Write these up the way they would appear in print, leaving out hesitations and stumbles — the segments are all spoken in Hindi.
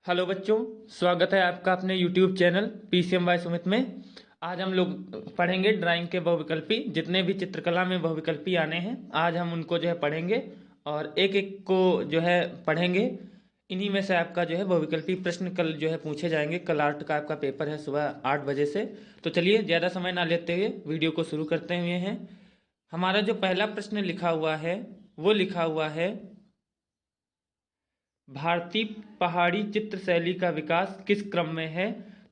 हेलो बच्चों, स्वागत है आपका अपने YouTube channel PCM by Sumit में। आज हम लोग पढ़ेंगे ड्राइंग के बहुविकल्पी। जितने भी चित्रकला में बहुविकल्पी आने हैं आज हम उनको जो है पढ़ेंगे और एक एक को जो है पढ़ेंगे। इन्हीं में से आपका जो है बहुविकल्पी प्रश्न कल जो है पूछे जाएंगे। कल आर्ट का आपका पेपर है सुबह 8 बजे से। तो चलिए ज़्यादा समय ना लेते हुए वीडियो को शुरू करते हुए हैं। हमारा जो पहला प्रश्न लिखा हुआ है वो लिखा हुआ है, भारतीय पहाड़ी चित्र शैली का विकास किस क्रम में है।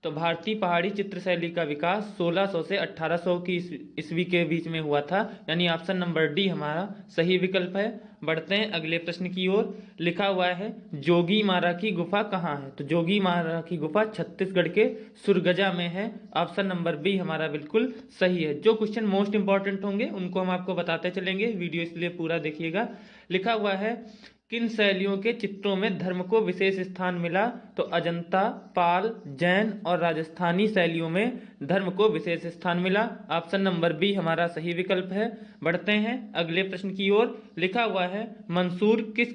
तो भारतीय पहाड़ी चित्र शैली का विकास 1600 से 1800 की ईस्वी के बीच में हुआ था, यानी ऑप्शन नंबर डी हमारा सही विकल्प है। बढ़ते हैं अगले प्रश्न की ओर। लिखा हुआ है, जोगी मारा की गुफा कहाँ है। तो जोगी मारा की गुफा छत्तीसगढ़ के सुरगजा में है। ऑप्शन नंबर बी हमारा बिल्कुल सही है। जो क्वेश्चन मोस्ट इंपॉर्टेंट होंगे उनको हम आपको बताते चलेंगे, वीडियो इसलिए पूरा देखिएगा। लिखा हुआ है, किन शैलियों के चित्रों में धर्म को विशेष स्थान मिला। तो अजंता, पाल, जैन और राजस्थानी शैलियों में धर्म को विशेष स्थान मिला। ऑप्शन नंबर बी हमारा सही विकल्प है। बढ़ते हैं अगले प्रश्न की ओर। लिखा हुआ है, मंसूर किस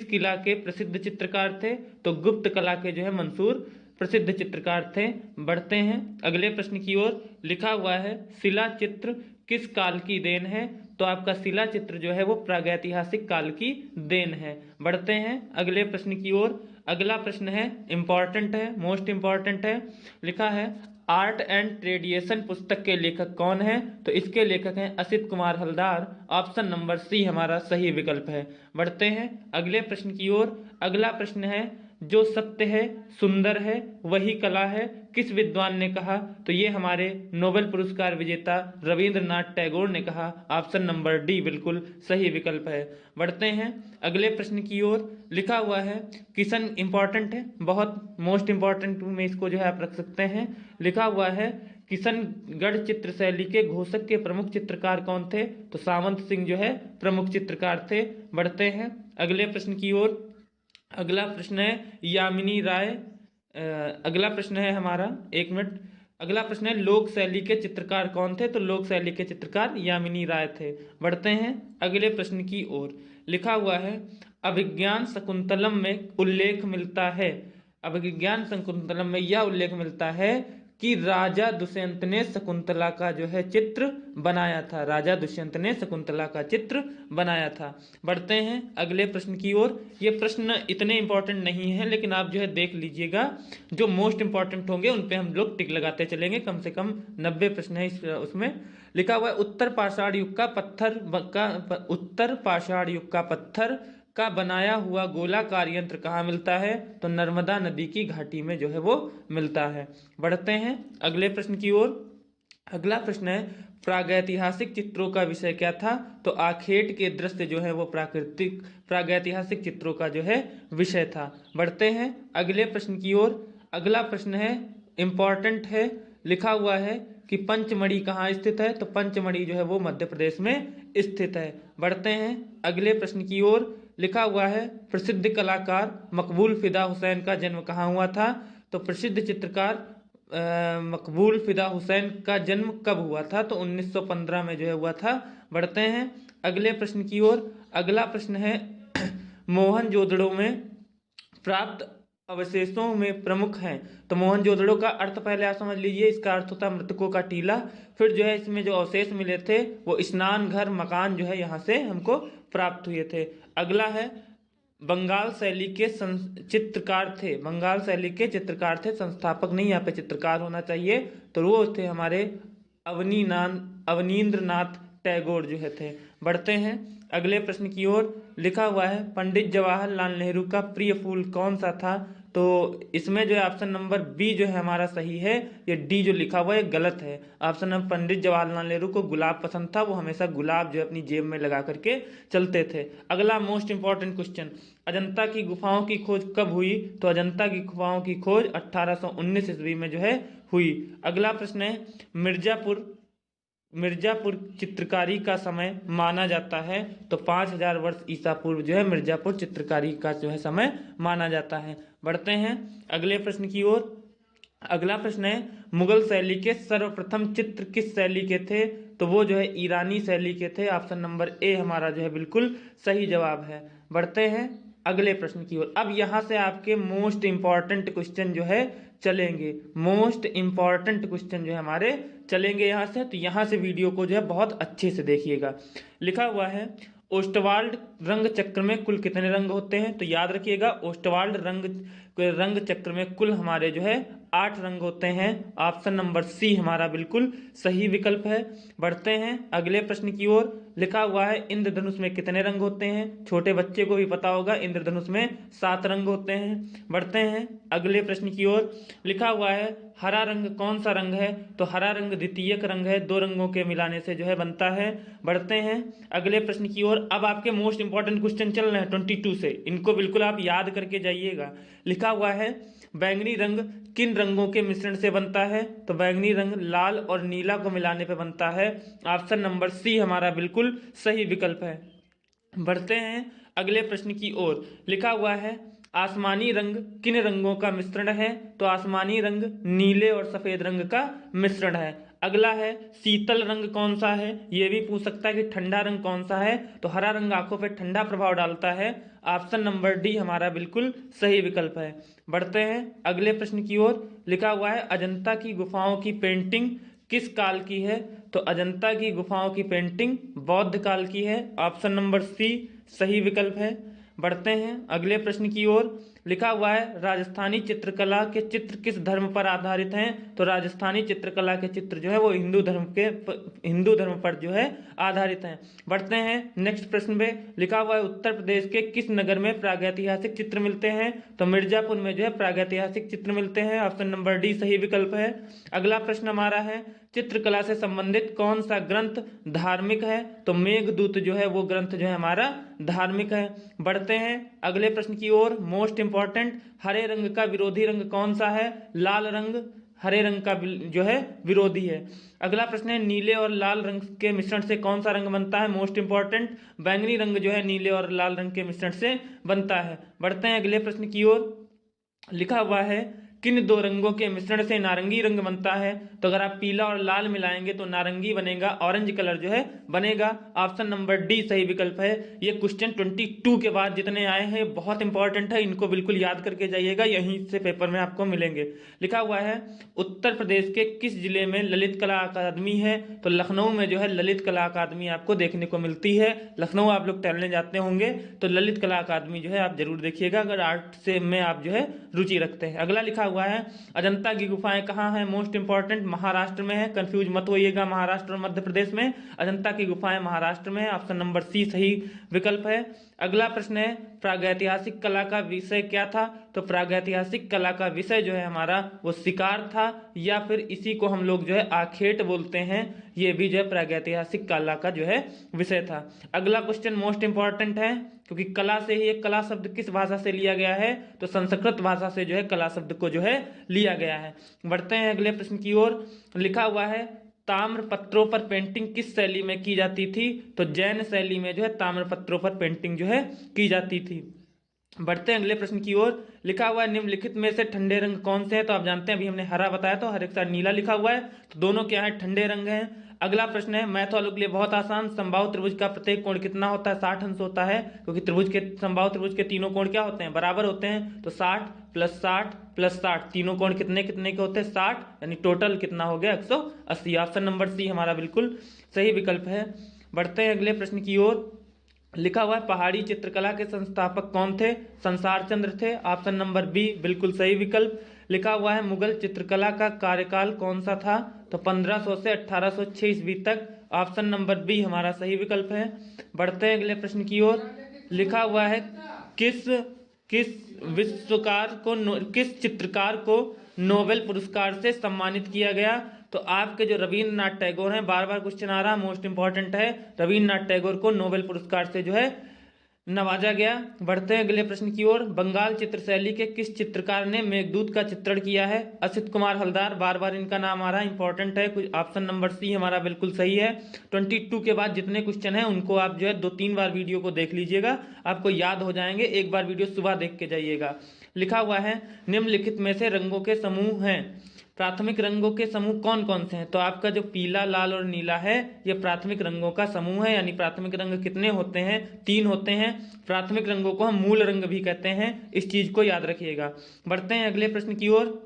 किला के प्रसिद्ध चित्रकार थे। तो गुप्त कला के जो है मंसूर प्रसिद्ध चित्रकार थे। बढ़ते हैं अगले प्रश्न की ओर। लिखा हुआ है, शिला चित्र किस काल की देन है। तो आपका शिला चित्र जो है वो प्रागैतिहासिक काल की देन है। बढ़ते हैं अगले प्रश्न की ओर। अगला प्रश्न है इंपॉर्टेंट है, मोस्ट इंपॉर्टेंट है। लिखा है, आर्ट एंड ट्रेडिशन पुस्तक के लेखक कौन है। तो इसके लेखक हैं Asit Kumar Haldar. Option number C हमारा सही विकल्प है। बढ़ते हैं अगले प्रश्न की ओर। अगला प्रश्न है, जो सत्य है, सुंदर है, वही कला है, किस विद्वान ने कहा। तो ये हमारे नोबेल पुरस्कार विजेता रविंद्रनाथ टैगोर ने कहा। ऑप्शन नंबर डी बिल्कुल सही विकल्प है। बढ़ते हैं अगले प्रश्न की ओर। लिखा हुआ है, किशन इंपॉर्टेंट है, बहुत मोस्ट इंपॉर्टेंट में इसको जो है आप रख सकते हैं। लिखा हुआ है, किशनगढ़ चित्र शैली के घोषक के प्रमुख चित्रकार कौन थे। तो सावंत सिंह जो है प्रमुख चित्रकार थे। बढ़ते हैं अगले प्रश्न की ओर। अगला प्रश्न है यामिनी राय। अगला प्रश्न है हमारा, एक मिनट। अगला प्रश्न है, लोक शैली के चित्रकार कौन थे। तो लोक शैली के चित्रकार यामिनी राय थे। बढ़ते हैं अगले प्रश्न की ओर। लिखा हुआ है, अभिज्ञान शकुंतलम में उल्लेख मिलता है। अभिज्ञान शकुंतलम में यह उल्लेख मिलता है कि राजा दुष्यंत ने शकुंतला का जो है चित्र बनाया था। राजा दुष्यंत ने शकुंतला का चित्र बनाया था। बढ़ते हैं अगले प्रश्न की ओर। ये प्रश्न इतने इंपॉर्टेंट नहीं है लेकिन आप जो है देख लीजिएगा, जो मोस्ट इंपॉर्टेंट होंगे उन पे हम लोग टिक लगाते चलेंगे। कम से कम 90 प्रश्न है उसमें। लिखा हुआ है, उत्तर पाषाण युग का पत्थर का बनाया हुआ गोलाकार यंत्र कहाँ मिलता है। तो नर्मदा नदी की घाटी में जो है वो मिलता है। बढ़ते हैं अगले प्रश्न की ओर। अगला प्रश्न है, प्रागैतिहासिक चित्रों का विषय क्या था। तो आखेट के दृश्य जो है वो प्रागैतिहासिक चित्रों का जो है विषय था। बढ़ते हैं अगले प्रश्न की ओर। अगला प्रश्न है इंपॉर्टेंट है। लिखा हुआ है कि पंचमढ़ी कहाँ स्थित है। तो पंचमढ़ी जो है वो मध्य प्रदेश में स्थित है। बढ़ते हैं अगले प्रश्न की ओर। लिखा हुआ है, प्रसिद्ध कलाकार मकबूल फिदा हुसैन का जन्म कहाँ हुआ था। तो प्रसिद्ध चित्रकार मकबूल फिदा हुसैन का जन्म कब हुआ था। तो 1915 में जो है हुआ था। बढ़ते हैं अगले प्रश्न की ओर। अगला प्रश्न है, मोहनजोदड़ो में प्राप्त अवशेषों में प्रमुख हैं। तो मोहनजोदड़ो का अर्थ पहले आप समझ लीजिए। इसका अर्थ होता है मृतकों का टीला। फिर जो है इसमें जो अवशेष मिले थे वो स्नान घर, मकान जो है यहाँ से हमको प्राप्त हुए थे। अगला है, बंगाल शैली के चित्रकार थे। बंगाल शैली के चित्रकार थे, संस्थापक नहीं, यहाँ पे चित्रकार होना चाहिए। तो वो थे हमारे अवनींद्रनाथ टैगोर जो है थे। बढ़ते हैं अगले प्रश्न की ओर। लिखा हुआ है, पंडित जवाहरलाल नेहरू का प्रिय फूल कौन सा था। तो इसमें जो है ऑप्शन नंबर बी जो है हमारा सही है। ये डी जो लिखा हुआ है गलत है। ऑप्शन नंबर, पंडित जवाहरलाल नेहरू को गुलाब पसंद था, वो हमेशा गुलाब जो है अपनी जेब में लगा करके चलते थे। अगला मोस्ट इंपॉर्टेंट क्वेश्चन, अजंता की गुफाओं की खोज कब हुई। तो अजंता की गुफाओं की खोज 1819 ईस्वी में जो है हुई। अगला प्रश्न है, मिर्जापुर चित्रकारी का समय माना जाता है। तो 5000 वर्ष ईसा पूर्व जो है मिर्जापुर चित्रकारी का जो है समय माना जाता है। बढ़ते हैं अगले प्रश्न की ओर। अगला प्रश्न है, मुगल शैली के सर्वप्रथम चित्र किस शैली के थे। तो वो जो है ईरानी शैली के थे। ऑप्शन नंबर ए हमारा जो है बिल्कुल सही जवाब है। बढ़ते हैं अगले प्रश्न की ओर। अब यहाँ से आपके मोस्ट इंपॉर्टेंट क्वेश्चन जो है चलेंगे, मोस्ट इंपॉर्टेंट क्वेश्चन जो है हमारे चलेंगे यहाँ से। तो यहाँ से वीडियो को जो है बहुत अच्छे से देखिएगा। लिखा हुआ है ओस्टवाल्ड रंग चक्र में कुल कितने रंग होते हैं? तो याद रखिएगा ओस्टवाल्ड रंग चक्र में कुल हमारे जो है 8 रंग होते हैं। ऑप्शन नंबर सी हमारा बिल्कुल सही विकल्प है। बढ़ते हैं अगले प्रश्न की ओर। लिखा हुआ है इंद्रधनुष में कितने रंग होते हैं? छोटे बच्चे को भी पता होगा, इंद्रधनुष में 7 रंग होते हैं। बढ़ते हैं अगले प्रश्न की ओर। लिखा हुआ है हरा रंग कौन सा रंग है? तो हरा रंग द्वितीयक रंग है, 2 रंगों के मिलाने से जो है बनता है। बढ़ते हैं अगले प्रश्न की ओर। अब आपके मोस्ट इंपॉर्टेंट क्वेश्चन चल रहे हैं 22 से, इनको बिल्कुल आप याद करके जाइएगा। लिखा हुआ है बैंगनी रंग किन रंगों के मिश्रण से बनता है? तो बैंगनी रंग लाल और नीला को मिलाने पे बनता है। ऑप्शन नंबर सी हमारा बिल्कुल सही विकल्प है। बढ़ते हैं अगले प्रश्न की ओर। लिखा हुआ है आसमानी रंग किन रंगों का मिश्रण है? तो आसमानी रंग नीले और सफेद रंग का मिश्रण है। अगला है शीतल रंग कौन सा है? ये भी पूछ सकता है कि ठंडा रंग कौन सा है? तो हरा रंग आंखों पर ठंडा प्रभाव डालता है। ऑप्शन नंबर डी हमारा बिल्कुल सही विकल्प है। बढ़ते हैं अगले प्रश्न की ओर। लिखा हुआ है अजंता की गुफाओं की पेंटिंग किस काल की है? तो अजंता की गुफाओं की पेंटिंग बौद्ध काल की है। ऑप्शन नंबर सी सही विकल्प है। बढ़ते हैं अगले प्रश्न की ओर। लिखा हुआ है राजस्थानी चित्रकला के चित्र किस धर्म पर आधारित हैं? तो राजस्थानी चित्रकला के चित्र जो है वो हिंदू धर्म पर जो है आधारित हैं। बढ़ते हैं नेक्स्ट प्रश्न पे। लिखा हुआ है उत्तर प्रदेश के किस नगर में प्रागैतिहासिक चित्र मिलते हैं? तो मिर्जापुर में जो है प्रागैतिहासिक चित्र मिलते हैं। ऑप्शन नंबर डी सही विकल्प है। अगला प्रश्न हमारा है चित्रकला से संबंधित कौन सा ग्रंथ धार्मिक है? तो मेघदूत जो है वो ग्रंथ जो है हमारा धार्मिक है। बढ़ते हैं अगले प्रश्न की ओर। मोस्ट इंपॉर्टेंट हरे रंग का विरोधी रंग कौन सा है? लाल रंग हरे रंग का जो है विरोधी है। अगला प्रश्न है नीले और लाल रंग के मिश्रण से कौन सा रंग बनता है? मोस्ट इंपॉर्टेंट बैंगनी रंग जो है नीले और लाल रंग के मिश्रण से बनता है। बढ़ते हैं अगले प्रश्न की ओर। लिखा हुआ है किन 2 रंगों के मिश्रण से नारंगी रंग बनता है? तो अगर आप पीला और लाल मिलाएंगे तो नारंगी बनेगा, ऑरेंज कलर जो है बनेगा। ऑप्शन नंबर डी सही विकल्प है। ये क्वेश्चन 22 के बाद जितने आए हैं बहुत इंपॉर्टेंट है, इनको बिल्कुल याद करके जाइएगा, यहीं से पेपर में आपको मिलेंगे। लिखा हुआ है उत्तर प्रदेश के किस जिले में ललित कला अकादमी है? तो लखनऊ में जो है ललित कला अकादमी आपको देखने को मिलती है। लखनऊ आप लोग टहलने जाते होंगे तो ललित कला अकादमी जो है आप जरूर देखिएगा अगर आर्ट से में आप जो है रुचि रखते हैं। अगला लिखा हुआ है अजंता की गुफाएं कहाँ हैं? मोस्ट इंपॉर्टेंट महाराष्ट्र में है, कंफ्यूज मत होइएगा महाराष्ट्र और मध्य प्रदेश में। अजंता की गुफाएं महाराष्ट्र में है। ऑप्शन नंबर सी सही विकल्प है। अगला प्रश्न है प्रागैतिहासिक कला का विषय क्या था? तो प्रागैतिहासिक कला का विषय जो है हमारा वो शिकार था, या फिर इसी को हम लोग जो है आखेट बोलते हैं। ये भी जो है प्रागैतिहासिक कला का जो है विषय था। अगला क्वेश्चन मोस्ट इंपॉर्टेंट है क्योंकि कला से ही, एक कला शब्द किस भाषा से लिया गया है? तो संस्कृत भाषा से जो है कला शब्द को जो है लिया गया है। बढ़ते हैं अगले प्रश्न की ओर। लिखा हुआ है ताम्र पत्रों पर पेंटिंग किस शैली में की जाती थी? तो जैन शैली में जो है ताम्र पत्रों पर पेंटिंग जो है की जाती थी। बढ़ते हैं अगले प्रश्न की ओर। लिखा हुआ है निम्नलिखित में से ठंडे रंग कौन से हैं? तो आप जानते हैं अभी हमने हरा बताया तो हर एक साथ नीला लिखा हुआ है, तो दोनों क्या है ठंडे रंग हैं। अगला प्रश्न है मैथ वालों के लिए बहुत आसान, समबाहु त्रिभुज का प्रत्येक कोण कितना होता है? 60 अंश होता है, क्योंकि समबाहु त्रिभुज के तीनों कोण क्या होते हैं? बराबर होते हैं। तो 60 + 60 + 60 तीनों कोण कितने कितने के होते हैं? 60, यानी टोटल कितना हो गया? 180। ऑप्शन नंबर सी हमारा बिल्कुल सही विकल्प है। बढ़ते हैं अगले प्रश्न की ओर। लिखा हुआ है पहाड़ी चित्रकला के संस्थापक कौन थे? संसार चंद्र थे। ऑप्शन नंबर बी बिल्कुल सही विकल्प। लिखा हुआ है मुगल चित्रकला का कार्यकाल कौन सा था? तो 1500 से 1806 ईस्वी तक। ऑप्शन नंबर बी हमारा सही विकल्प है। बढ़ते हैं अगले प्रश्न की ओर। लिखा हुआ है किस किस चित्रकार को नोबेल पुरस्कार से सम्मानित किया गया? तो आपके जो रविन्द्रनाथ टैगोर हैं, बार बार क्वेश्चन आ रहा, मोस्ट इंपॉर्टेंट है, रविन्द्रनाथ टैगोर को नोबेल पुरस्कार से जो है नवाजा गया। बढ़ते हैं अगले प्रश्न की ओर। बंगाल चित्र शैली के किस चित्रकार ने मेघदूत का चित्रण किया है? असित कुमार हलदार, बार बार इनका नाम आ रहा है, इंपॉर्टेंट है। ऑप्शन नंबर सी हमारा बिल्कुल सही है। 22 के बाद जितने क्वेश्चन हैं उनको आप जो है 2-3 बार वीडियो को देख लीजिएगा, आपको याद हो जाएंगे। एक बार वीडियो सुबह देख के जाइएगा। लिखा हुआ है निम्नलिखित में से रंगों के समूह हैं प्राथमिक रंगों के समूह कौन कौन से हैं? तो आपका जो पीला, लाल और नीला है ये प्राथमिक रंगों का समूह है। यानी प्राथमिक रंग कितने होते हैं? 3 होते हैं। प्राथमिक रंगों को हम मूल रंग भी कहते हैं, इस चीज को याद रखिएगा। बढ़ते हैं अगले प्रश्न की ओर।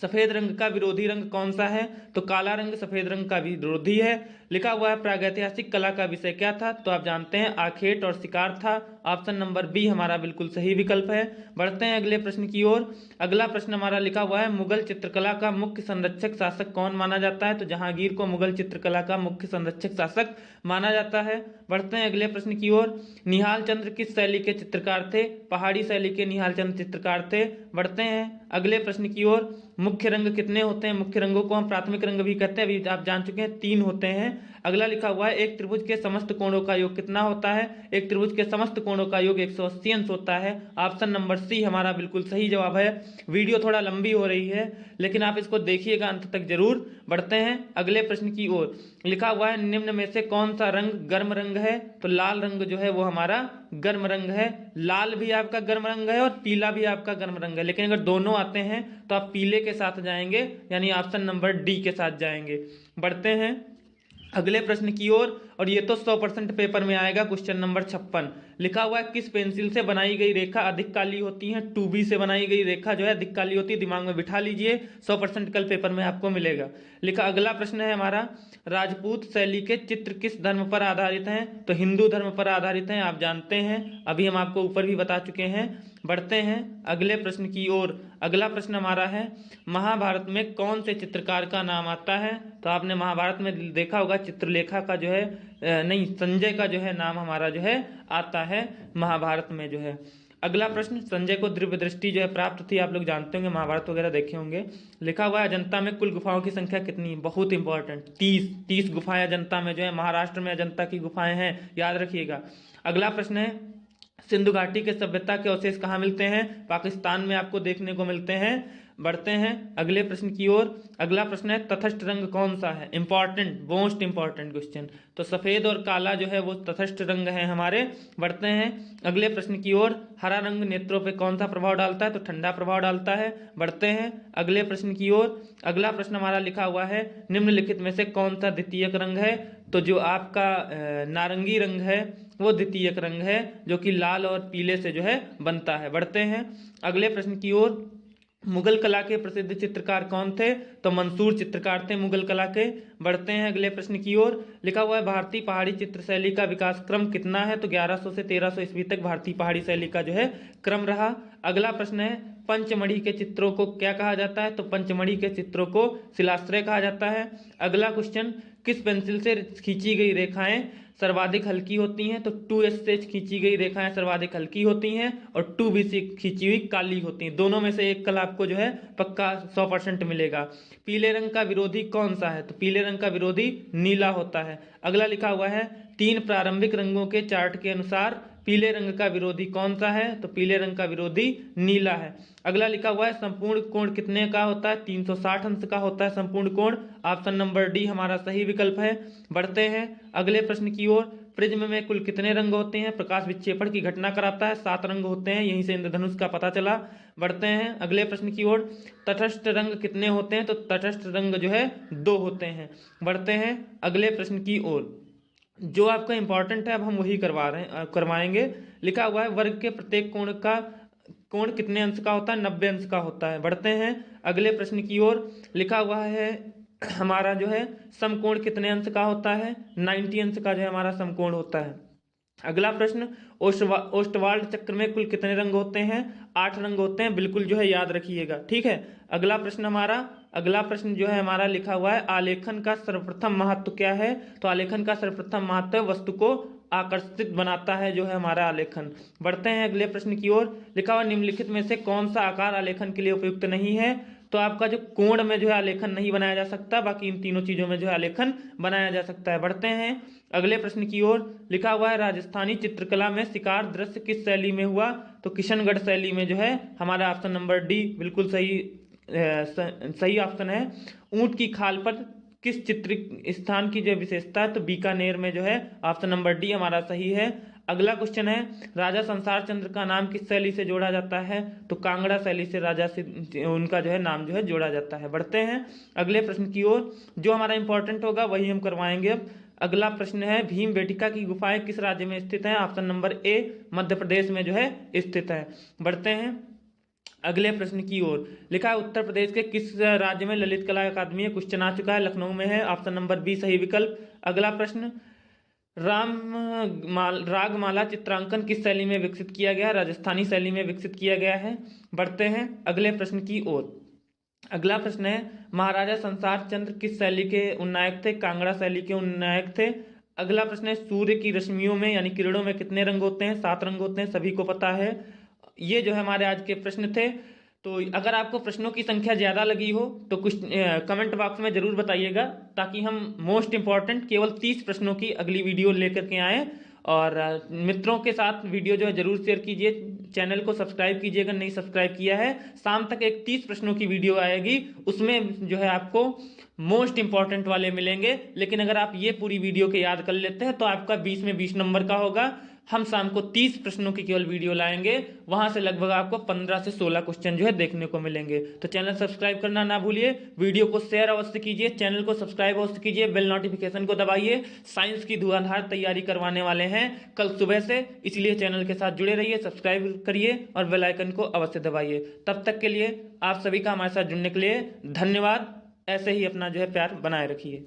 सफेद रंग का विरोधी रंग कौन सा है? तो काला रंग सफेद रंग का विरोधी है। लिखा हुआ है प्रागैतिहासिक कला का विषय क्या था? तो आप जानते हैं आखेट और शिकार था। ऑप्शन नंबर बी हमारा बिल्कुल सही विकल्प है। बढ़ते हैं अगले प्रश्न की ओर। अगला प्रश्न हमारा लिखा हुआ है मुगल चित्रकला का मुख्य संरक्षक शासक कौन माना जाता है? तो जहांगीर को मुगल चित्रकला का मुख्य संरक्षक शासक माना जाता है। बढ़ते हैं अगले प्रश्न की ओर। निहाल चंद्र किस शैली के चित्रकार थे? पहाड़ी शैली के निहाल चंद्र चित्रकार थे। बढ़ते हैं अगले प्रश्न की ओर। मुख्य रंग कितने होते हैं? मुख्य रंगों को हम प्राथमिक रंग भी कहते हैं, अभी आप जान चुके हैं 3 होते हैं। अगला लिखा हुआ है एक त्रिभुज के समस्त कोणों का योग कितना होता है? एक त्रिभुज के समस्त कोणों का योग 180 अंश होता है। ऑप्शन नंबर सी हमारा बिल्कुल सही जवाब है। वीडियो थोड़ा लंबी हो रही है लेकिन आप इसको देखिएगा अंत तक जरूर। बढ़ते हैं अगले प्रश्न की ओर। लिखा हुआ है निम्न में से कौन सा रंग गर्म रंग है? तो लाल रंग जो है वो हमारा गर्म रंग है। लाल भी आपका गर्म रंग है और पीला भी आपका गर्म रंग है, लेकिन अगर दोनों आते हैं तो आप पीले के साथ जाएंगे, यानी ऑप्शन नंबर डी के साथ जाएंगे। बढ़ते हैं अगले प्रश्न की ओर, और ये तो 100% पेपर में आएगा। क्वेश्चन नंबर 56 लिखा हुआ है किस पेंसिल से बनाई गई रेखा अधिक काली होती है? 2B से बनाई गई रेखा जो है अधिक काली होती है, दिमाग में बिठा लीजिए, 100% कल पेपर में आपको मिलेगा। लिखा अगला प्रश्न है हमारा राजपूत शैली के चित्र किस धर्म पर आधारित हैं? तो हिंदू धर्म पर आधारित हैं, आप जानते हैं, अभी हम आपको ऊपर भी बता चुके हैं। बढ़ते हैं अगले प्रश्न की ओर। अगला प्रश्न हमारा है महाभारत में कौन से चित्रकार का नाम आता है? तो आपने महाभारत में देखा होगा चित्रलेखा का जो है नहीं, संजय का जो है नाम हमारा जो है आता है महाभारत में जो है। अगला प्रश्न, संजय को दिव्य दृष्टि जो है प्राप्त थी, आप लोग जानते होंगे, महाभारत वगैरह देखे होंगे। लिखा हुआ है अजंता में कुल गुफाओं की संख्या कितनी? बहुत इंपॉर्टेंट, 30 गुफाएं अजंता में जो है, महाराष्ट्र में अजंता की गुफाएं हैं, याद रखिएगा। अगला प्रश्न है सिंधु घाटी के सभ्यता के अवशेष कहाँ मिलते हैं? पाकिस्तान में आपको देखने को मिलते हैं। बढ़ते हैं अगले प्रश्न की ओर। अगला प्रश्न है तटस्थ रंग कौन सा है? Important, most important question. तो सफेद और काला जो है वो तटस्थ रंग है हमारे। बढ़ते हैं अगले प्रश्न की ओर। हरा रंग नेत्रों पे कौन सा प्रभाव डालता है? तो ठंडा प्रभाव डालता है। बढ़ते हैं अगले प्रश्न की ओर। अगला प्रश्न हमारा लिखा हुआ है निम्नलिखित में से कौन सा द्वितीयक रंग है? तो जो आपका नारंगी रंग है वो द्वितीयक रंग है, जो कि लाल और पीले से जो है बनता है। बढ़ते हैं अगले प्रश्न की ओर। मुगल कला के प्रसिद्ध चित्रकार कौन थे? तो मंसूर चित्रकार थे मुगल कला के। बढ़ते हैं अगले प्रश्न की ओर। लिखा हुआ है भारतीय पहाड़ी चित्र शैली का विकास क्रम कितना है? तो 1100 से 1300 ईस्वी तक भारतीय पहाड़ी शैली का जो है क्रम रहा। अगला प्रश्न है पंचमढ़ी के चित्रों को क्या कहा जाता है? तो पंचमढ़ी के चित्रों को शिलाश्रय कहा जाता है। अगला क्वेश्चन, किस पेंसिल से खींची गई रेखाएं सर्वाधिक हल्की होती हैं? तो 2S से खींची गई रेखाएं सर्वाधिक हल्की होती हैं और 2B से खींची हुई काली होती हैं। दोनों में से एक कल आपको जो है पक्का 100% मिलेगा। पीले रंग का विरोधी कौन सा है? तो पीले रंग का विरोधी नीला होता है। अगला लिखा हुआ है 3 प्रारंभिक रंगों के चार्ट के अनुसार पीले रंग का विरोधी कौन सा है? तो पीले रंग का विरोधी नीला है। अगला लिखा हुआ है संपूर्ण कोण कितने का होता है? 360 अंश का होता है संपूर्ण कोण। ऑप्शन नंबर डी हमारा सही विकल्प है। बढ़ते हैं अगले प्रश्न की ओर। प्रिज्म में कुल कितने रंग होते हैं? प्रकाश विक्षेपण की घटना कराता है, 7 रंग होते हैं, यहीं से इंद्रधनुष का पता चला। बढ़ते हैं अगले प्रश्न की ओर। तटस्थ रंग कितने होते हैं? तो तटस्थ रंग जो है 2 होते हैं। बढ़ते हैं अगले प्रश्न की ओर। जो आपका इंपॉर्टेंट है अब हम वही करवाएंगे। लिखा हुआ है वर्ग के प्रत्येक कोण कितने अंश का होता है? 90 अंश का होता है। बढ़ते हैं अगले प्रश्न की ओर। लिखा हुआ है हमारा जो है समकोण कितने अंश का होता है? 90 अंश का जो है हमारा समकोण होता है। अगला प्रश्न, ओस्टवाल्ड चक्र में कुल कितने रंग होते हैं? 8 रंग होते हैं, बिल्कुल जो है याद रखिएगा, ठीक है। अगला प्रश्न जो है हमारा लिखा हुआ है आलेखन का सर्वप्रथम महत्व क्या है? तो आलेखन का सर्वप्रथम महत्व वस्तु को आकर्षित बनाता है जो है हमारा आलेखन। बढ़ते हैं अगले प्रश्न की ओर। लिखा हुआ निम्नलिखित में से कौन सा आकार आलेखन के लिए उपयुक्त नहीं है? तो आपका जो कोण में जो है आलेखन नहीं बनाया जा सकता, बाकी इन तीनों चीजों में जो है आलेखन बनाया जा सकता है। बढ़ते हैं अगले प्रश्न की ओर। लिखा हुआ है राजस्थानी चित्रकला में शिकार दृश्य किस शैली में हुआ? तो किशनगढ़ शैली में जो है हमारा ऑप्शन नंबर डी बिल्कुल सही ऑप्शन है। ऊंट की खाल पर किस चित्र स्थान की जो विशेषता है? तो बीकानेर में जो है ऑप्शन नंबर डी हमारा सही है। अगला क्वेश्चन है, राजा संसार चंद्र का नाम किस शैली से जोड़ा जाता है? तो कांगड़ा शैली से राजा से उनका जो है नाम जो है जोड़ा जाता है। बढ़ते हैं अगले प्रश्न की ओर, जो हमारा इंपॉर्टेंट होगा वही हम करवाएंगे अब। अगला प्रश्न है, भीमबेटका की गुफाएं किस राज्य में स्थित हैं? Option number A Madhya Pradesh में जो है स्थित है। बढ़ते हैं अगले प्रश्न की ओर, लिखा है उत्तर प्रदेश के किस राज्य में ललित कला अकादमी है? क्वेश्चन आ चुका है, लखनऊ में है। ऑप्शन नंबर बी सही विकल्प। अगला प्रश्न, रागमाला चित्रांकन किस शैली में विकसित किया गया? राजस्थानी शैली में विकसित किया गया है। बढ़ते हैं अगले प्रश्न की ओर। अगला प्रश्न है, महाराजा संसार चंद्र किस शैली के उन्नायक थे? कांगड़ा शैली के उन्नायक थे। अगला प्रश्न है, सूर्य की रश्मियों में यानी किरणों में कितने रंग होते हैं? 7 रंग होते हैं, सभी को पता है। ये जो है हमारे आज के प्रश्न थे। तो अगर आपको प्रश्नों की संख्या ज़्यादा लगी हो तो कुछ कमेंट बॉक्स में ज़रूर बताइएगा, ताकि हम मोस्ट इंपॉर्टेंट केवल 30 प्रश्नों की अगली वीडियो लेकर के आएँ। और मित्रों के साथ वीडियो जो है जरूर शेयर कीजिए, चैनल को सब्सक्राइब कीजिएगा नहीं सब्सक्राइब किया है। शाम तक एक 30 प्रश्नों की वीडियो आएगी, उसमें जो है आपको मोस्ट इंपॉर्टेंट वाले मिलेंगे। लेकिन अगर आप ये पूरी वीडियो के याद कर लेते हैं तो आपका 20 में 20 नंबर का होगा। हम शाम को 30 प्रश्नों की केवल वीडियो लाएंगे, वहां से लगभग आपको 15 से 16 क्वेश्चन जो है देखने को मिलेंगे। तो चैनल सब्सक्राइब करना ना भूलिए, वीडियो को शेयर अवश्य कीजिए, चैनल को सब्सक्राइब अवश्य कीजिए, बेल नोटिफिकेशन को दबाइए। साइंस की धुआंधार तैयारी करवाने वाले हैं कल सुबह से, इसलिए चैनल के साथ जुड़े रहिए, सब्सक्राइब करिए और बेल आइकन को अवश्य दबाइए। तब तक के लिए आप सभी का हमारे साथ जुड़ने के लिए धन्यवाद। ऐसे ही अपना जो है प्यार बनाए रखिए।